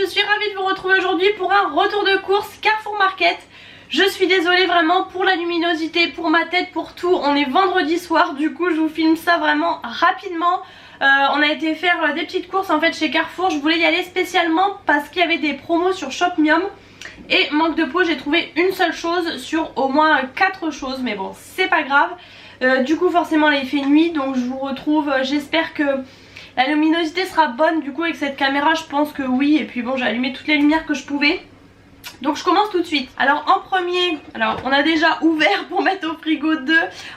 je suis ravie de vous retrouver aujourd'hui pour un retour de course Carrefour Market. Je suis désolée vraiment pour la luminosité, pour ma tête, pour tout. On est vendredi soir, du coup je vous filme ça vraiment rapidement. On a été faire des petites courses en fait chez Carrefour. Je voulais y aller spécialement parce qu'il y avait des promos sur Shopmium. Et manque de peau, j'ai trouvé une seule chose sur au moins 4 choses. Mais bon, c'est pas grave. Du coup forcément là il fait nuit, donc je vous retrouve. J'espère que la luminosité sera bonne du coup avec cette caméra, je pense que oui. Et puis bon, j'ai allumé toutes les lumières que je pouvais. Donc je commence tout de suite. Alors en premier, on a déjà ouvert pour mettre au frigo 2.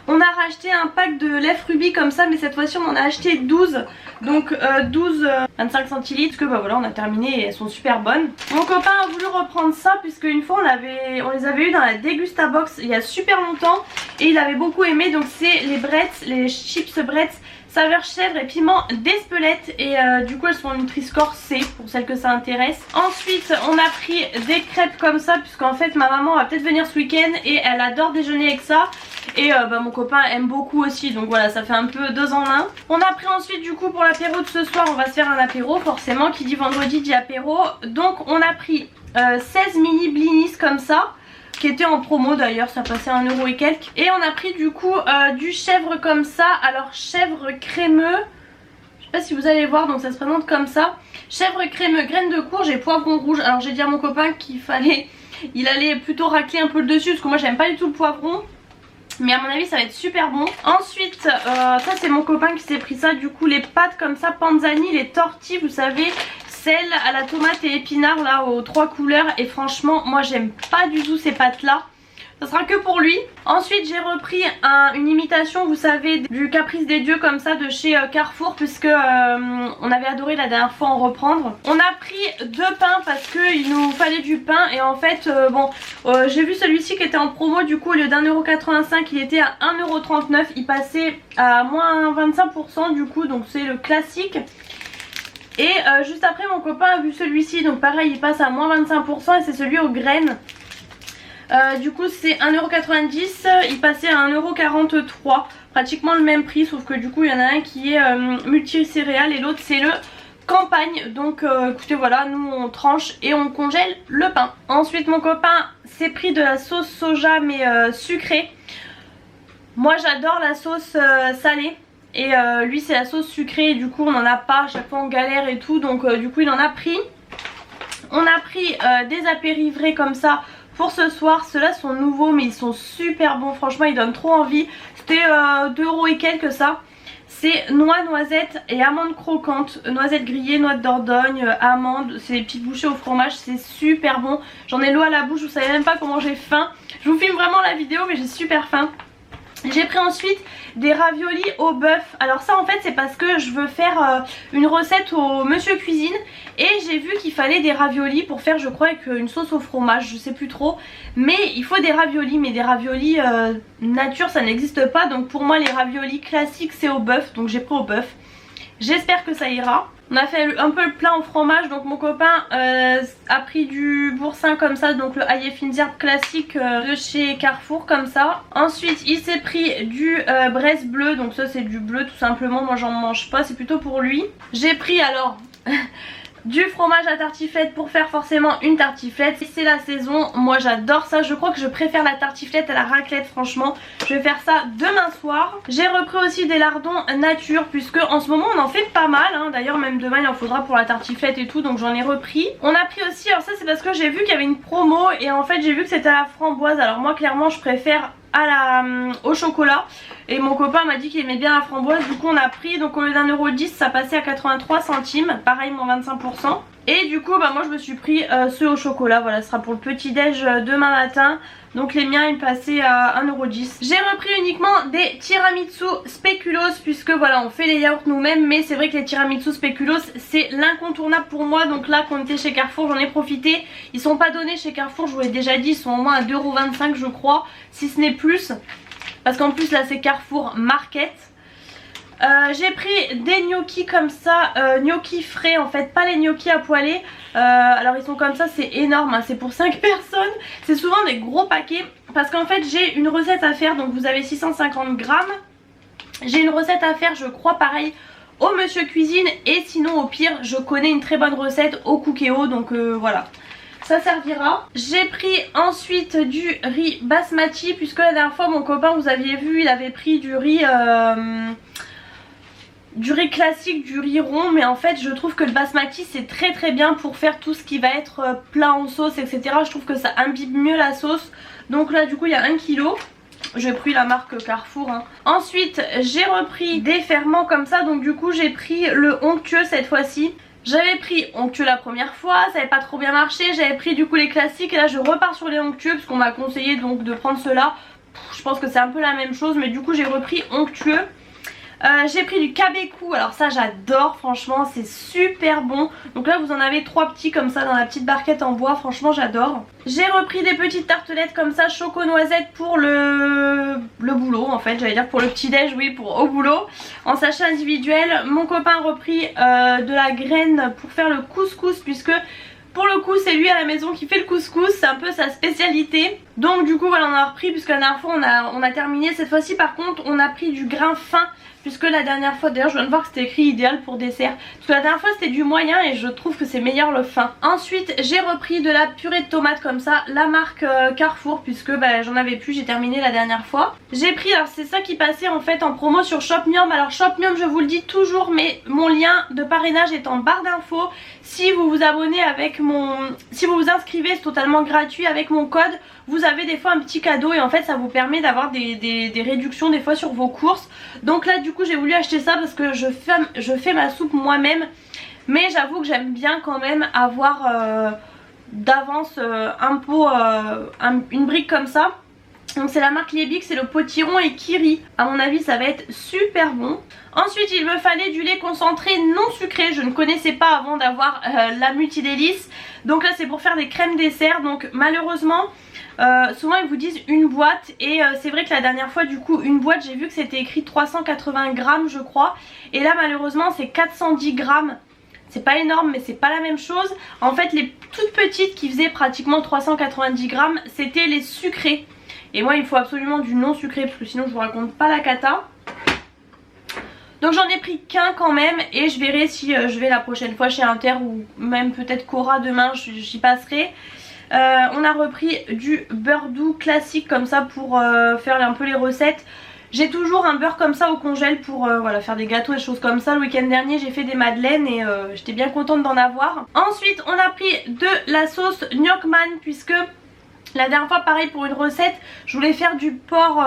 On a racheté un pack de lèvres rubis comme ça, mais cette fois-ci on en a acheté 12. Donc 12 25 centilitres, que bah voilà, on a terminé et elles sont super bonnes. Mon copain a voulu reprendre ça puisque une fois on les avait eu dans la Degusta Box il y a super longtemps et il avait beaucoup aimé. Donc c'est les Bretz, les chips Bretz saveur chèvre et piment d'Espelette. Et du coup elles sont Nutri-Score C pour celles que ça intéresse. Ensuite on a pris des crêpes comme ça puisqu'en fait ma maman va peut-être venir ce week-end et elle adore déjeuner avec ça. Et mon copain aime beaucoup aussi, donc voilà, ça fait un peu 2 en 1. On a pris ensuite du coup pour l'apéro de ce soir, on va se faire un apéro forcément, qui dit vendredi dit apéro. Donc on a pris 16 mini blinis comme ça, qui était en promo d'ailleurs, ça passait à 1 euro et quelques. Et on a pris du coup du chèvre comme ça, alors chèvre crémeux, je sais pas si vous allez voir, donc ça se présente comme ça. Chèvre crémeux, graines de courge et poivron rouge. Alors j'ai dit à mon copain il allait plutôt racler un peu le dessus parce que moi j'aime pas du tout le poivron. Mais à mon avis ça va être super bon. Ensuite ça c'est mon copain qui s'est pris ça, du coup les pâtes comme ça panzani, les tortilles vous savez, celles à la tomate et épinards là aux 3 couleurs. Et franchement moi j'aime pas du tout ces pâtes là. Ça sera que pour lui. Ensuite j'ai repris une imitation vous savez du Caprice des Dieux comme ça de chez Carrefour, puisque on avait adoré la dernière fois en reprendre. On a pris 2 pains parce qu'il nous fallait du pain. Et en fait j'ai vu celui-ci qui était en promo, du coup au lieu d'1,85 € il était à 1,39 €. Il passait à moins 25% du coup, donc c'est le classique. Et juste après mon copain a vu celui-ci, donc pareil il passe à moins 25% et c'est celui aux graines. Du coup c'est 1,90 €, il passait à 1,43 €, pratiquement le même prix, sauf que du coup il y en a un qui est multi-céréales et l'autre c'est le campagne. Donc écoutez voilà, nous on tranche et on congèle le pain. Ensuite mon copain s'est pris de la sauce soja mais sucrée. Moi j'adore la sauce salée. Et lui c'est la sauce sucrée, du coup on n'en a pas, à chaque fois on galère et tout, donc du coup il en a pris. On a pris des apéritifs comme ça pour ce soir. Ceux-là sont nouveaux mais ils sont super bons, franchement ils donnent trop envie. C'était 2 € et quelques ça. C'est noix, noisettes et amandes croquantes, noisettes grillées, noix de Dordogne, amandes. C'est des petites bouchées au fromage, c'est super bon. J'en ai l'eau à la bouche, vous savez même pas comment j'ai faim. Je vous filme vraiment la vidéo mais j'ai super faim. J'ai pris ensuite des raviolis au bœuf. Alors ça en fait c'est parce que je veux faire une recette au Monsieur Cuisine. Et j'ai vu qu'il fallait des raviolis pour faire je crois avec une sauce au fromage, je sais plus trop. Mais il faut des raviolis, mais des raviolis nature ça n'existe pas. Donc pour moi les raviolis classiques c'est au bœuf, donc j'ai pris au bœuf. J'espère que ça ira. On a fait un peu le plein au fromage, donc mon copain a pris du boursin comme ça, donc le ail et fines herbes classique de chez Carrefour comme ça. Ensuite il s'est pris du braise bleu, donc ça c'est du bleu tout simplement, moi j'en mange pas, c'est plutôt pour lui. J'ai pris alors du fromage à tartiflette pour faire forcément une tartiflette. C'est la saison, moi j'adore ça, je crois que je préfère la tartiflette à la raclette franchement. Je vais faire ça demain soir. J'ai repris aussi des lardons nature puisque en ce moment on en fait pas mal hein. D'ailleurs même demain il en faudra pour la tartiflette et tout, donc j'en ai repris. On a pris aussi, alors ça c'est parce que j'ai vu qu'il y avait une promo et en fait j'ai vu que c'était à la framboise. Alors moi clairement je préfère au chocolat et mon copain m'a dit qu'il aimait bien la framboise, du coup on a pris, donc au lieu d'1,10 € ça passait à 83 centimes, pareil moins 25%. Et du coup moi je me suis pris ceux au chocolat, voilà ce sera pour le petit déj demain matin. Donc les miens ils passaient à 1,10 €. J'ai repris uniquement des tiramisu spéculoos puisque voilà on fait les yaourts nous-mêmes. Mais c'est vrai que les tiramisu spéculoos c'est l'incontournable pour moi. Donc là quand on était chez Carrefour j'en ai profité. Ils sont pas donnés chez Carrefour, je vous l'ai déjà dit, ils sont au moins à 2,25 € je crois, si ce n'est plus. Parce qu'en plus là c'est Carrefour Market. J'ai pris des gnocchis comme ça, gnocchis frais en fait, pas les gnocchis à poêler. Alors ils sont comme ça, c'est énorme hein, c'est pour 5 personnes. C'est souvent des gros paquets parce qu'en fait j'ai une recette à faire, donc vous avez 650 grammes. J'ai une recette à faire je crois pareil au Monsieur Cuisine, et sinon au pire je connais une très bonne recette au Cookéo, donc voilà, ça servira. J'ai pris ensuite du riz basmati, puisque la dernière fois mon copain, vous aviez vu, il avait pris du riz classique, du riz rond, mais en fait je trouve que le basmati c'est très très bien pour faire tout ce qui va être plat en sauce, etc. Je trouve que ça imbibe mieux la sauce, donc là du coup il y a 1 kg. J'ai pris la marque Carrefour hein. Ensuite j'ai repris des ferments comme ça, donc du coup j'ai pris le onctueux cette fois-ci. J'avais pris onctueux la première fois, ça n'avait pas trop bien marché, j'avais pris du coup les classiques, et là je repars sur les onctueux parce qu'on m'a conseillé donc de prendre ceux-là. Je pense que c'est un peu la même chose, mais du coup j'ai repris onctueux. J'ai pris du cabecou, alors ça j'adore, franchement c'est super bon. Donc là vous en avez 3 petits comme ça dans la petite barquette en bois, franchement j'adore. J'ai repris des petites tartelettes comme ça, choco-noisette pour le boulot en fait, j'allais dire pour le petit déj, oui, pour au boulot, en sachet individuel. Mon copain a repris de la graine pour faire le couscous, puisque pour le coup c'est lui à la maison qui fait le couscous, c'est un peu sa spécialité. Donc du coup voilà, on en a repris, puisque la dernière fois on a terminé. Cette fois-ci par contre on a pris du grain fin, puisque la dernière fois, d'ailleurs je viens de voir que c'était écrit idéal pour dessert, parce que la dernière fois c'était du moyen et je trouve que c'est meilleur le fin. Ensuite j'ai repris de la purée de tomates comme ça, la marque Carrefour, puisque bah, j'en avais plus, j'ai terminé la dernière fois. J'ai pris, alors c'est ça qui passait en fait en promo sur Shopmium. Alors Shopmium, je vous le dis toujours, mais mon lien de parrainage est en barre d'infos. Si vous vous abonnez avec si vous vous inscrivez, c'est totalement gratuit avec mon code, vous avez des fois un petit cadeau, et en fait ça vous permet d'avoir des réductions des fois sur vos courses. Donc là du coup j'ai voulu acheter ça parce que je fais ma soupe moi-même, mais j'avoue que j'aime bien quand même avoir d'avance un pot, une brique comme ça. Donc c'est la marque Liebig, c'est le potiron et Kiri. À mon avis ça va être super bon. Ensuite il me fallait du lait concentré non sucré. Je ne connaissais pas avant d'avoir la multidélice. Donc là c'est pour faire des crèmes dessert. Donc malheureusement souvent ils vous disent une boîte, et c'est vrai que la dernière fois du coup une boîte, j'ai vu que c'était écrit 380 grammes je crois, et là malheureusement c'est 410 grammes. C'est pas énorme mais c'est pas la même chose. En fait les toutes petites qui faisaient pratiquement 390 grammes c'était les sucrés, et moi il faut absolument du non sucré parce que sinon je vous raconte pas la cata. Donc j'en ai pris qu'un quand même, et je verrai si je vais la prochaine fois chez Inter, ou même peut-être Cora demain, j'y passerai. On a repris du beurre doux classique comme ça pour faire un peu les recettes. J'ai toujours un beurre comme ça au congèle pour voilà, faire des gâteaux et des choses comme ça. Le week-end dernier j'ai fait des madeleines et j'étais bien contente d'en avoir. Ensuite on a pris de la sauce Gnocchman, puisque la dernière fois pareil pour une recette je voulais faire du porc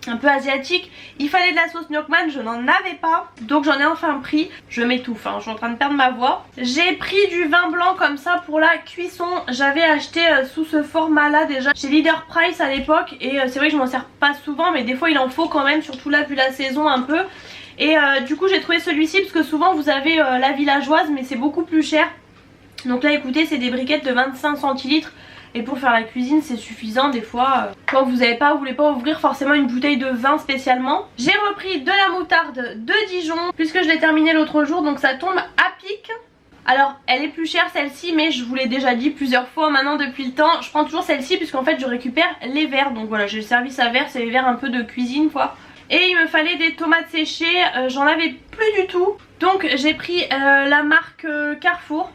un peu asiatique, il fallait de la sauce Gnocchman, je n'en avais pas, donc j'en ai enfin pris. Je m'étouffe hein, je suis en train de perdre ma voix. J'ai pris du vin blanc comme ça pour la cuisson. J'avais acheté sous ce format là déjà chez Leader Price à l'époque, et c'est vrai que je m'en sers pas souvent, mais des fois il en faut quand même, surtout là vu la saison un peu. Et du coup j'ai trouvé celui-ci, parce que souvent vous avez la villageoise mais c'est beaucoup plus cher. Donc là écoutez, c'est des briquettes de 25 centilitres. Et pour faire la cuisine c'est suffisant des fois quand vous voulez pas ouvrir forcément une bouteille de vin spécialement. J'ai repris de la moutarde de Dijon puisque je l'ai terminée l'autre jour, donc ça tombe à pic. Alors elle est plus chère celle-ci, mais je vous l'ai déjà dit plusieurs fois maintenant depuis le temps, je prends toujours celle-ci puisqu'en fait je récupère les verres. Donc voilà, j'ai le service à verre, c'est les verres un peu de cuisine quoi. Et il me fallait des tomates séchées, j'en avais plus du tout. Donc j'ai pris la marque Carrefour.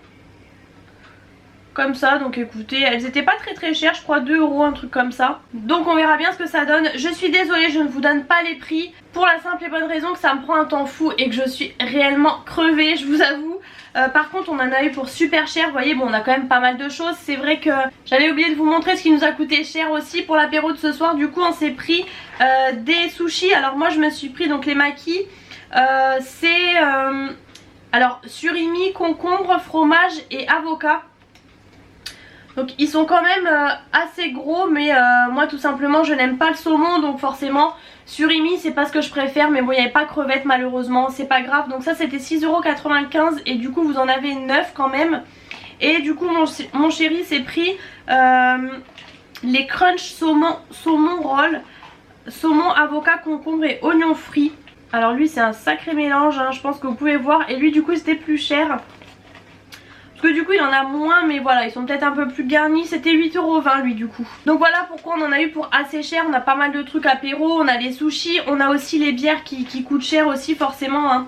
Comme ça, donc écoutez, elles étaient pas très chères, je crois 2 €, un truc comme ça. Donc on verra bien ce que ça donne. Je suis désolée, je ne vous donne pas les prix, pour la simple et bonne raison que ça me prend un temps fou et que je suis réellement crevée, je vous avoue. Par contre on en a eu pour super cher, vous voyez, bon on a quand même pas mal de choses. C'est vrai que j'avais oublié de vous montrer ce qui nous a coûté cher aussi pour l'apéro de ce soir. Du coup on s'est pris des sushis. Alors moi je me suis pris donc les makis, c'est alors surimi, concombre, fromage et avocat. Donc ils sont quand même assez gros, mais moi tout simplement je n'aime pas le saumon, donc forcément surimi c'est pas ce que je préfère. Mais bon il n'y avait pas crevettes malheureusement, c'est pas grave. Donc ça c'était 6,95 € et du coup vous en avez 9 quand même. Et du coup mon chéri s'est pris les crunch saumon roll, saumon, avocat, concombre et oignon frit. Alors lui c'est un sacré mélange hein, je pense que vous pouvez voir. Et lui du coup c'était plus cher, parce que du coup il en a moins, mais voilà ils sont peut-être un peu plus garnis. C'était 8,20 € lui du coup. Donc voilà pourquoi on en a eu pour assez cher. On a pas mal de trucs apéro, on a les sushis, on a aussi les bières qui coûtent cher aussi forcément hein.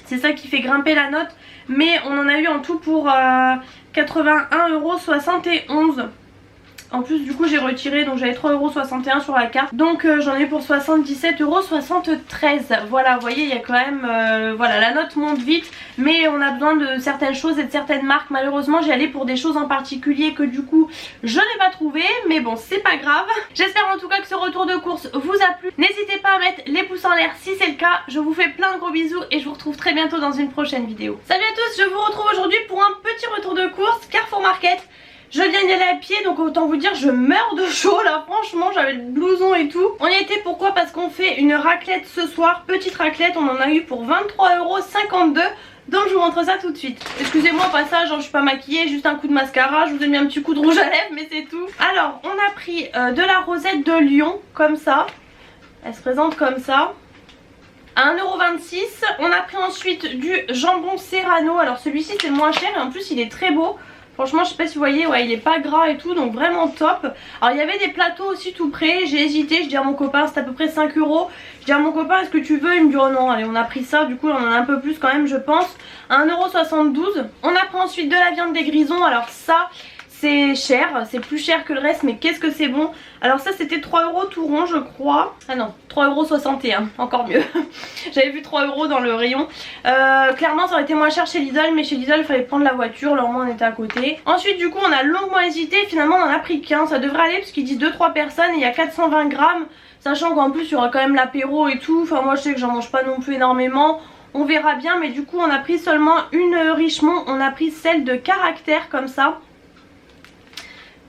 C'est ça qui fait grimper la note. Mais on en a eu en tout pour 81,71 €. En plus du coup j'ai retiré, donc j'avais 3,61 € sur la carte. Donc j'en ai pour 77,73 €. Voilà, vous voyez il y a quand même voilà, la note monte vite. Mais on a besoin de certaines choses et de certaines marques. Malheureusement j'ai allé pour des choses en particulier que du coup je n'ai pas trouvé. Mais bon, c'est pas grave. J'espère en tout cas que ce retour de course vous a plu. N'hésitez pas à mettre les pouces en l'air si c'est le cas. Je vous fais plein de gros bisous et je vous retrouve très bientôt dans une prochaine vidéo. Salut à tous, je vous retrouve aujourd'hui pour un petit retour de course Carrefour Market. Je viens d'y aller à pied, donc autant vous dire je meurs de chaud là, franchement j'avais le blouson et tout. On y était pourquoi? Parce qu'on fait une raclette ce soir, petite raclette, on en a eu pour 23,52 €. Donc je vous montre ça tout de suite. Excusez-moi au passage, je suis pas maquillée, juste un coup de mascara, je vous ai mis un petit coup de rouge à lèvres mais c'est tout. Alors on a pris de la rosette de Lyon, comme ça. Elle se présente comme ça. À 1,26 €. On a pris ensuite du jambon Serrano. Alors celui-ci c'est le moins cher et en plus il est très beau. Franchement je sais pas si vous voyez, ouais il est pas gras et tout, donc vraiment top. Alors il y avait des plateaux aussi tout près, j'ai hésité, je dis à mon copain c'est à peu près 5 €. Je dis à mon copain est-ce que tu veux, il me dit oh non, allez on a pris ça, du coup on en a un peu plus quand même je pense. À 1,72 €. On a pris ensuite de la viande des grisons, alors ça c'est cher, c'est plus cher que le reste mais qu'est-ce que c'est bon. Alors ça c'était 3 € tout rond je crois. Ah non, 3,61 €, encore mieux. J'avais vu 3 € dans le rayon. Clairement ça aurait été moins cher chez Lidl, mais chez Lidl il fallait prendre la voiture, alors moi on était à côté. Ensuite du coup on a longuement hésité, finalement on en a pris qu'un. Ça devrait aller parce qu'ils disent 2-3 personnes et il y a 420 grammes. Sachant qu'en plus il y aura quand même l'apéro et tout. Enfin moi je sais que j'en mange pas non plus énormément. On verra bien, mais du coup on a pris seulement une Richemont. On a pris celle de caractère comme ça.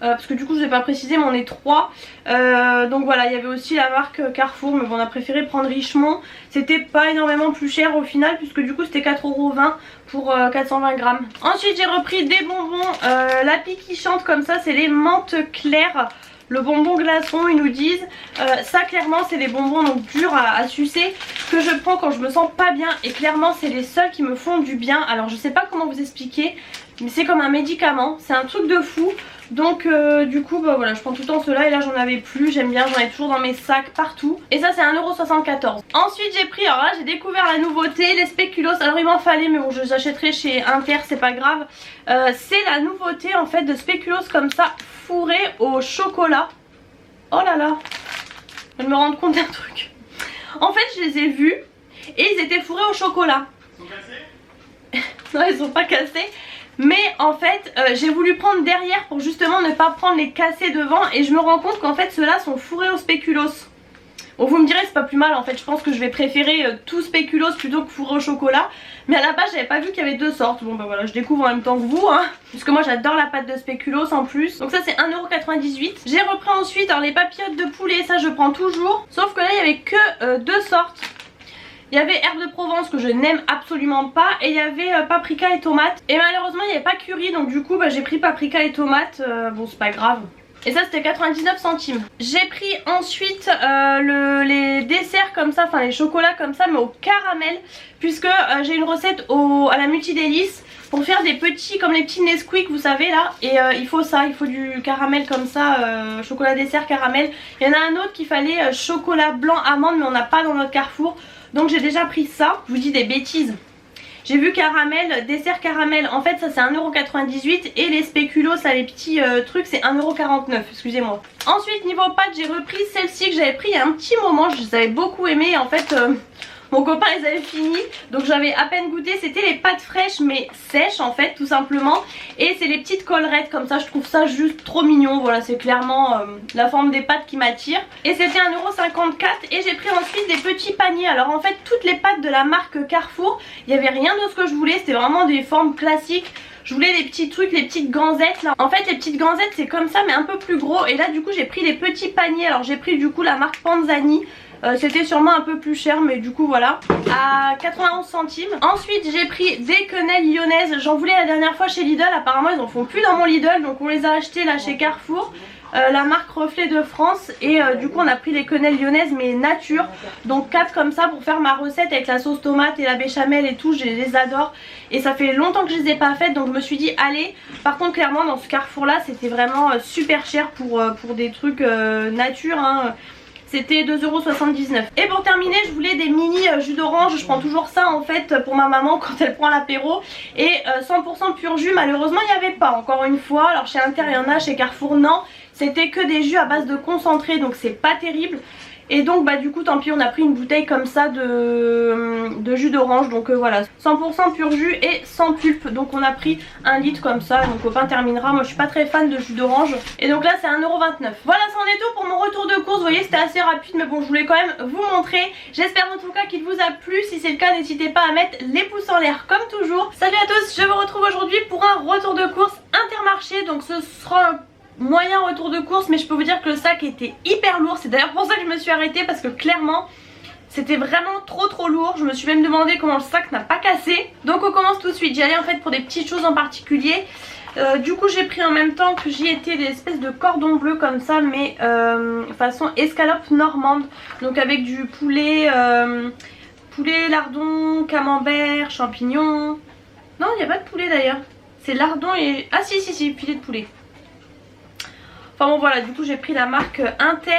Parce que du coup je vous ai pas précisé mais on est 3. Donc voilà, il y avait aussi la marque Carrefour, mais bon on a préféré prendre Richemont. C'était pas énormément plus cher au final, puisque du coup c'était 4,20 € pour 420 grammes. Ensuite j'ai repris des bonbons, la pique qui chante comme ça, c'est les menthes claires. Le bonbon glaçon ils nous disent. Ça clairement c'est des bonbons donc durs à sucer, que je prends quand je me sens pas bien. Et clairement c'est les seuls qui me font du bien. Alors je sais pas comment vous expliquer, mais c'est comme un médicament, c'est un truc de fou. Donc du coup bah voilà, je prends tout le temps ceux-là et là j'en avais plus, j'aime bien, j'en ai toujours dans mes sacs partout. Et ça c'est 1,74 €. Ensuite j'ai pris, alors là j'ai découvert la nouveauté, les spéculoos. Alors il m'en fallait mais bon je les achèterai chez Inter, c'est pas grave. C'est la nouveauté en fait de spéculoos comme ça, fourrés au chocolat. Oh là là, je me rends compte d'un truc. En fait je les ai vus et ils étaient fourrés au chocolat. Ils sont cassés? Non ils sont pas cassés. Mais en fait j'ai voulu prendre derrière pour justement ne pas prendre les cassés devant. Et je me rends compte qu'en fait ceux-là sont fourrés au spéculoos. Bon vous me direz c'est pas plus mal en fait, je pense que je vais préférer tout spéculoos plutôt que fourré au chocolat. Mais à la base j'avais pas vu qu'il y avait deux sortes. Bon bah voilà, je découvre en même temps que vous hein. Parce que moi j'adore la pâte de spéculoos en plus. Donc ça c'est 1,98 €. J'ai repris ensuite alors les papillotes de poulet, ça je prends toujours. Sauf que là il y avait que deux sortes. Il y avait herbe de Provence que je n'aime absolument pas. Et il y avait paprika et tomate. Et malheureusement il n'y avait pas curry. Donc du coup bah, j'ai pris paprika et tomate. Bon c'est pas grave. Et ça c'était 99 centimes. J'ai pris ensuite les desserts comme ça. Enfin les chocolats comme ça mais au caramel. Puisque j'ai une recette à la multidélice. Pour faire des petits, comme les petits Nesquik vous savez là. Et il faut ça, il faut du caramel comme ça, chocolat dessert caramel. Il y en a un autre qu'il fallait chocolat blanc amande mais on n'a pas dans notre Carrefour. Donc j'ai déjà pris ça, je vous dis des bêtises. J'ai vu caramel, dessert caramel, en fait ça c'est 1,98 € et les spéculoos, là les petits trucs c'est 1,49 €, excusez-moi. Ensuite niveau pâtes j'ai repris celle-ci que j'avais pris il y a un petit moment, je les avais beaucoup aimées en fait... Mon copain les avait finis, donc j'avais à peine goûté. C'était les pâtes fraîches mais sèches en fait tout simplement. Et c'est les petites collerettes comme ça, je trouve ça juste trop mignon. Voilà c'est clairement la forme des pâtes qui m'attire. Et c'était 1,54 € et j'ai pris ensuite des petits paniers. Alors en fait toutes les pâtes de la marque Carrefour, il n'y avait rien de ce que je voulais, c'était vraiment des formes classiques. Je voulais les petits trucs, les petites ganzettes là. En fait les petites ganzettes c'est comme ça mais un peu plus gros. Et là du coup j'ai pris les petits paniers. Alors j'ai pris du coup la marque Panzani. C'était sûrement un peu plus cher mais du coup voilà, à 91 centimes. Ensuite j'ai pris des quenelles lyonnaises. J'en voulais la dernière fois chez Lidl, apparemment ils en font plus dans mon Lidl. Donc on les a achetés là chez Carrefour. La marque Reflet de France. Et du coup on a pris les quenelles lyonnaises mais nature. Donc 4 comme ça pour faire ma recette avec la sauce tomate et la béchamel et tout. Je les adore. Et ça fait longtemps que je les ai pas faites. Donc je me suis dit allez. Par contre clairement dans ce Carrefour là c'était vraiment super cher pour des trucs nature hein. c'était 2,79 €. Et pour terminer, je voulais des mini jus d'orange. Je prends toujours ça en fait pour ma maman quand elle prend l'apéro. Et 100% pur jus, malheureusement il n'y avait pas encore une fois. Alors chez Inter il y en a, chez Carrefour non. C'était que des jus à base de concentré, donc c'est pas terrible. Et donc bah du coup tant pis, on a pris une bouteille comme ça de jus d'orange. Donc voilà, 100% pur jus et sans pulpe. Donc on a pris 1 litre comme ça. Donc copain terminera, moi je suis pas très fan de jus d'orange. Et donc là c'est 1,29 €. Voilà, ça en est tout pour mon retour de course. Vous voyez c'était assez rapide, mais bon je voulais quand même vous montrer. J'espère en tout cas qu'il vous a plu. Si c'est le cas, n'hésitez pas à mettre les pouces en l'air comme toujours. Salut à tous, je vous retrouve aujourd'hui pour un retour de course Intermarché. Donc ce sera un moyen retour de course, mais je peux vous dire que le sac était hyper lourd. C'est d'ailleurs pour ça que je me suis arrêtée, parce que clairement c'était vraiment trop lourd. Je me suis même demandé comment le sac n'a pas cassé. Donc on commence tout de suite. J'y allais en fait pour des petites choses en particulier. Du coup j'ai pris en même temps que j'y étais des espèces de cordons bleus comme ça, mais façon escalope normande. Donc avec du poulet, poulet, lardon, camembert, champignons. Non, il n'y a pas de poulet d'ailleurs. C'est lardon et... Ah si, filet de poulet. Enfin bon voilà, du coup j'ai pris la marque Inter.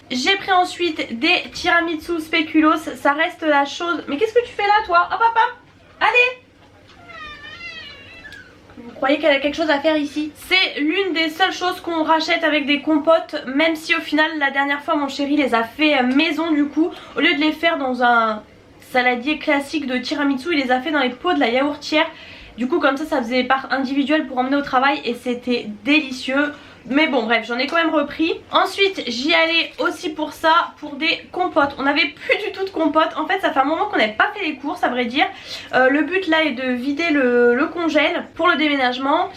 J'ai pris ensuite des tiramisu spéculoos. Ça reste la chose... Mais qu'est-ce que tu fais là toi? Hop hop hop. Allez. Vous croyez qu'elle a quelque chose à faire ici? C'est l'une des seules choses qu'on rachète avec des compotes. Même si au final la dernière fois mon chéri les a fait maison du coup. Au lieu de les faire dans un saladier classique de tiramisu, il les a fait dans les pots de la yaourtière. Du coup comme ça faisait part individuelle pour emmener au travail et c'était délicieux. Mais bon bref, j'en ai quand même repris. Ensuite j'y allais aussi pour ça, pour des compotes. On n'avait plus du tout de compotes. En fait ça fait un moment qu'on n'avait pas fait les courses à vrai dire. Le but là est de vider le congèle pour le déménagement.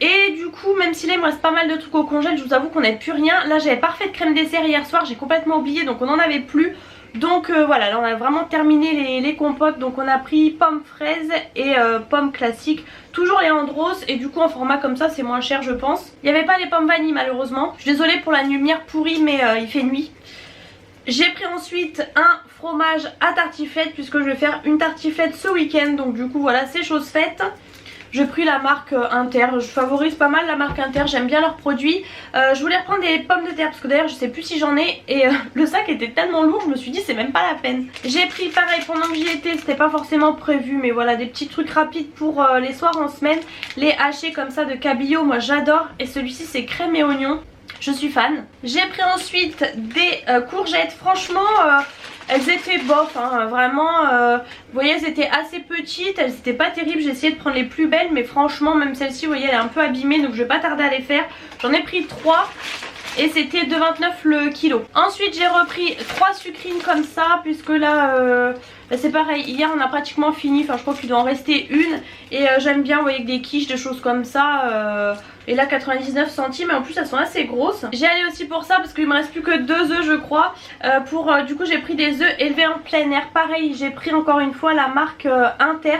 Et du coup même si là il me reste pas mal de trucs au congèle, je vous avoue qu'on n'avait plus rien. Là j'avais pas refait de crème dessert hier soir, j'ai complètement oublié, donc on n'en avait plus. Donc voilà, là on a vraiment terminé les compotes. Donc on a pris pommes fraises et pommes classiques. Toujours les Andros, et du coup en format comme ça c'est moins cher je pense. Il n'y avait pas les pommes vanille malheureusement. Je suis désolée pour la lumière pourrie, mais il fait nuit. J'ai pris ensuite un fromage à tartiflette, puisque je vais faire une tartiflette ce week-end. Donc du coup voilà, c'est chose faite. J'ai pris la marque Inter, je favorise pas mal la marque Inter, j'aime bien leurs produits. Je voulais reprendre des pommes de terre parce que d'ailleurs je sais plus si j'en ai. Et le sac était tellement lourd, je me suis dit c'est même pas la peine. J'ai pris pareil pendant que j'y étais, c'était pas forcément prévu, mais voilà des petits trucs rapides pour les soirs en semaine. Les hachés comme ça de cabillaud, moi j'adore. Et celui-ci c'est crème et oignon, je suis fan. J'ai pris ensuite des courgettes, franchement... elles étaient bof hein, vraiment, vous voyez elles étaient assez petites, elles étaient pas terribles, j'ai essayé de prendre les plus belles mais franchement même celle-ci vous voyez elle est un peu abîmée, donc je vais pas tarder à les faire. J'en ai pris 3 et c'était 2,29 € le kilo. Ensuite j'ai repris 3 sucrines comme ça, puisque là bah c'est pareil, hier on a pratiquement fini, enfin je crois qu'il doit en rester une. Et j'aime bien vous voyez, des quiches, des choses comme ça. Et là 99 centimes, et en plus elles sont assez grosses. J'ai allé aussi pour ça parce qu'il me reste plus que 2 œufs je crois. Du coup j'ai pris des œufs élevés en plein air. Pareil j'ai pris encore une fois la marque Inter.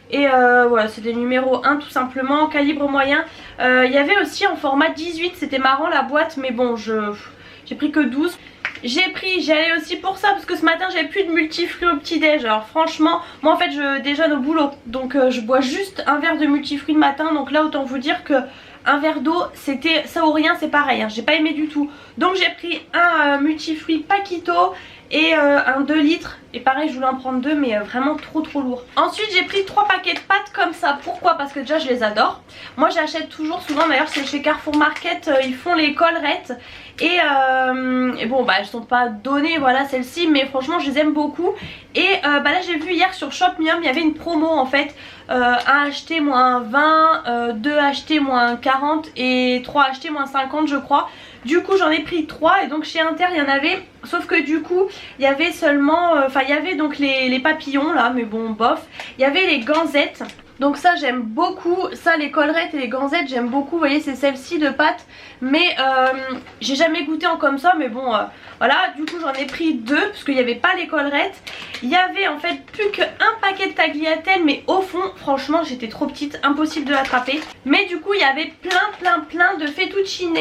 Et voilà, c'est des numéros 1 tout simplement, calibre moyen. Il y avait aussi en format 18, c'était marrant la boîte, mais bon j'ai pris que 12. J'ai allé aussi pour ça parce que ce matin j'avais plus de multifruits au petit déj. Alors franchement moi en fait je déjeune au boulot, donc je bois juste un verre de multifruits le matin. Donc là autant vous dire que un verre d'eau c'était ça ou rien, c'est pareil hein, j'ai pas aimé du tout. Donc j'ai pris un multifruit Paquito et un 2 litres. Et pareil je voulais en prendre 2 mais vraiment trop lourd. Ensuite j'ai pris 3 paquets de pâtes comme ça. Pourquoi? Parce que déjà je les adore. Moi j'achète toujours, souvent d'ailleurs c'est chez Carrefour Market, ils font les collerettes. Et bon bah elles sont pas données voilà celles-ci, mais franchement je les aime beaucoup. Et bah là j'ai vu hier sur Shopmium il y avait une promo en fait, 1 acheté moins 20, 2 acheté moins 40 et 3 acheté moins 50 je crois. Du coup j'en ai pris 3 et donc chez Inter il y en avait, sauf que du coup il y avait seulement, enfin il y avait donc les papillons là, mais bon bof. Il y avait les ganzettes. Donc ça j'aime beaucoup, ça les collerettes et les ganzettes j'aime beaucoup, vous voyez c'est celle-ci de pâte. Mais j'ai jamais goûté en comme ça, mais bon voilà, du coup j'en ai pris 2 parce qu'il n'y avait pas les collerettes. Il y avait en fait plus qu'un paquet de tagliatelle, mais au fond franchement j'étais trop petite, impossible de l'attraper. Mais du coup il y avait plein de fettuccine.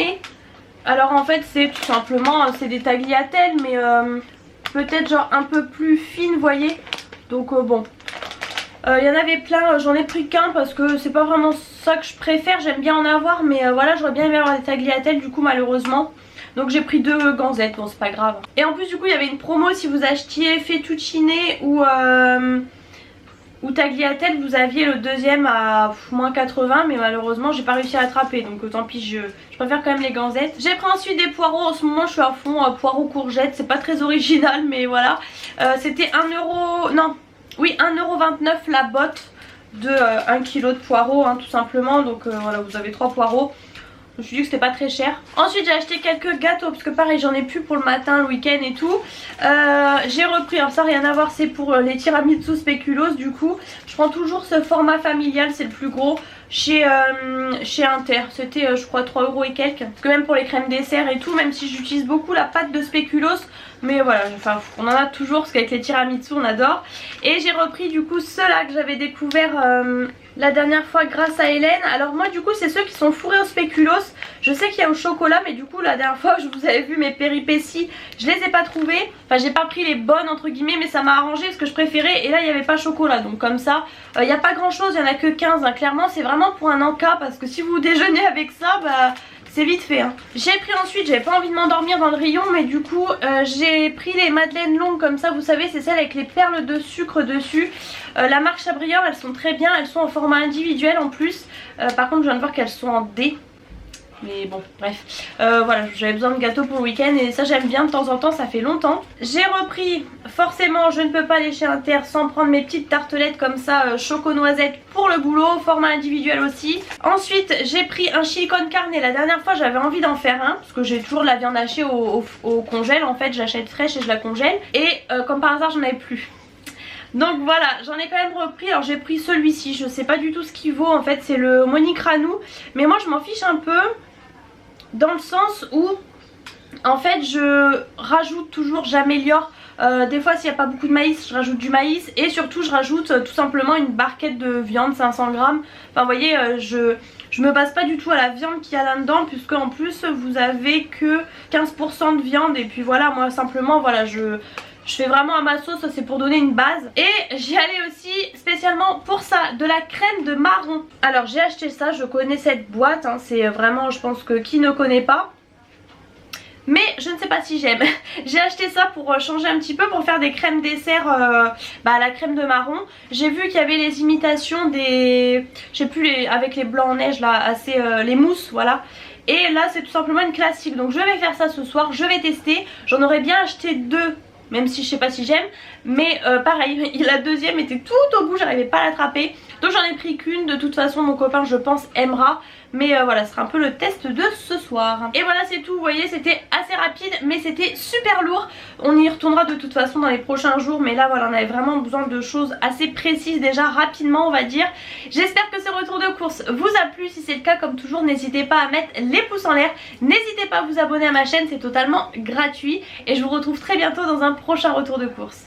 Alors en fait c'est tout simplement, c'est des tagliatelles mais peut-être genre un peu plus fines vous voyez. Donc bon, il y en avait plein, j'en ai pris qu'un parce que c'est pas vraiment ça que je préfère, j'aime bien en avoir, mais voilà j'aurais bien aimé avoir des tagliatelles du coup malheureusement. Donc j'ai pris 2 ganzettes, bon c'est pas grave. Et en plus du coup il y avait une promo si vous achetiez fettuccine ou tagliatelle, vous aviez le deuxième à moins 80, mais malheureusement j'ai pas réussi à attraper, donc tant pis, je préfère quand même les ganzettes. J'ai pris ensuite des poireaux, en ce moment je suis à fond poireaux courgettes, c'est pas très original mais voilà. C'était 1€, non, oui 1,29€ la botte de 1 kg de poireaux hein, tout simplement, donc voilà, vous avez 3 poireaux. Je me suis dit que c'était pas très cher. Ensuite j'ai acheté quelques gâteaux parce que pareil j'en ai plus pour le matin, le week-end et tout. J'ai repris, alors ça rien à voir, c'est pour les tiramisu spéculoos du coup. Je prends toujours ce format familial, c'est le plus gros chez Inter. C'était je crois 3€ et quelques. Parce que même pour les crèmes dessert et tout, même si j'utilise beaucoup la pâte de spéculoos, mais voilà, enfin on en a toujours parce qu'avec les tiramisu on adore. Et j'ai repris du coup ceux-là que j'avais découvert la dernière fois grâce à Hélène. Alors moi du coup c'est ceux qui sont fourrés au spéculoos. Je sais qu'il y a au chocolat mais du coup la dernière fois je vous avais vu mes péripéties, je les ai pas trouvées. Enfin j'ai pas pris les bonnes entre guillemets, mais ça m'a arrangé parce que je préférais. Et là il n'y avait pas chocolat, donc comme ça il n'y a pas grand chose, il n'y en a que 15 hein. Clairement c'est vraiment pour un encas parce que si vous déjeunez avec ça bah c'est vite fait hein. J'ai pris ensuite, j'avais pas envie de m'endormir dans le rayon, mais du coup j'ai pris les madeleines longues comme ça, vous savez c'est celles avec les perles de sucre dessus. La marque Chabrior, elles sont très bien, elles sont en format individuel en plus. Par contre je viens de voir qu'elles sont en D. Mais bon bref, voilà, j'avais besoin de gâteaux pour le week-end et ça j'aime bien de temps en temps, ça fait longtemps. J'ai repris, forcément je ne peux pas aller chez Inter sans prendre mes petites tartelettes comme ça, choco-noisette pour le boulot, format individuel aussi. Ensuite j'ai pris un chili con carne, la dernière fois j'avais envie d'en faire un, parce que j'ai toujours de la viande hachée au congèle en fait, j'achète fraîche et je la congèle. Et comme par hasard j'en avais plus. Donc voilà, j'en ai quand même repris. Alors j'ai pris celui-ci, je sais pas du tout ce qu'il vaut en fait, c'est le Monique Ranou. Mais moi je m'en fiche un peu, dans le sens où en fait je rajoute toujours, j'améliore. Des fois s'il n'y a pas beaucoup de maïs, je rajoute du maïs. Et surtout je rajoute tout simplement une barquette de viande 500 grammes. Enfin vous voyez, je me base pas du tout à la viande qu'il y a là-dedans, puisque en plus vous avez que 15% de viande. Et puis voilà, moi simplement voilà, je fais vraiment à ma sauce, c'est pour donner une base. Et j'y allais aussi spécialement pour ça, de la crème de marron. Alors j'ai acheté ça, je connais cette boîte hein, c'est vraiment, je pense que qui ne connaît pas. Mais je ne sais pas si j'aime. J'ai acheté ça pour changer un petit peu, pour faire des crèmes dessert à la crème de marron. J'ai vu qu'il y avait les imitations des, je sais plus, avec les blancs en neige là, assez les mousses, voilà. Et là c'est tout simplement une classique, donc je vais faire ça ce soir, je vais tester. J'en aurais bien acheté 2, même si je sais pas si j'aime, mais pareil, la deuxième était tout au bout, j'arrivais pas à l'attraper. Donc j'en ai pris qu'une, de toute façon mon copain je pense aimera. Mais voilà, ce sera un peu le test de ce soir. Et voilà c'est tout, vous voyez c'était assez rapide mais c'était super lourd. On y retournera de toute façon dans les prochains jours, mais là voilà on avait vraiment besoin de choses assez précises déjà rapidement on va dire. J'espère que ce retour de course vous a plu, si c'est le cas comme toujours n'hésitez pas à mettre les pouces en l'air. N'hésitez pas à vous abonner à ma chaîne, c'est totalement gratuit. Et je vous retrouve très bientôt dans un prochain retour de course.